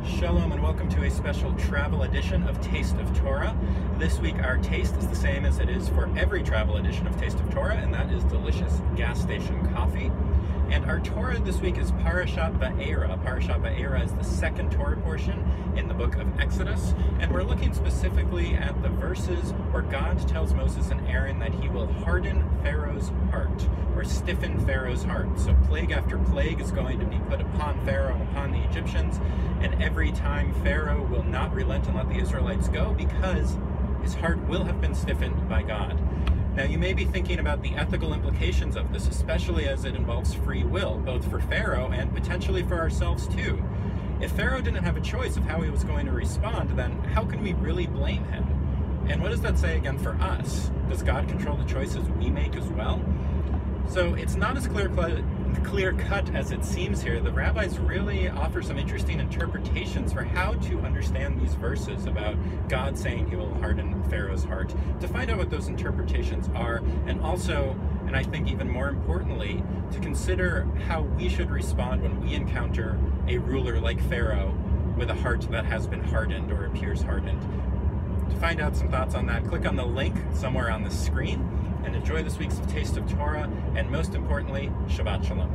Shalom and welcome to a special travel edition of Taste of Torah. This week our taste is the same as it is for every travel edition of Taste of Torah, and that is delicious gas station coffee. And our Torah this week is Parashat Va'era. Parashat Va'era is the second Torah portion in the book of Exodus, and we're looking specifically at the verses where God tells Moses and Aaron that he will harden Pharaoh's heart, or stiffen Pharaoh's heart. So plague after plague is going to be put upon Pharaoh and upon the Egyptians, and every time Pharaoh will not relent and let the Israelites go because his heart will have been stiffened by God. Now, you may be thinking about the ethical implications of this, especially as it involves free will, both for Pharaoh and potentially for ourselves too. If Pharaoh didn't have a choice of how he was going to respond, then how can we really blame him? And what does that say again for us? Does God control the choices we make as well? So it's not as clear-cut as it seems here. The rabbis really offer some interesting interpretations for how to understand these verses about God saying he will harden Pharaoh's heart. To find out what those interpretations are, and also, and I think even more importantly, to consider how we should respond when we encounter a ruler like Pharaoh with a heart that has been hardened or appears hardened. To find out some thoughts on that, click on the link somewhere on the screen and enjoy this week's Taste of Torah, and most importantly, Shabbat Shalom.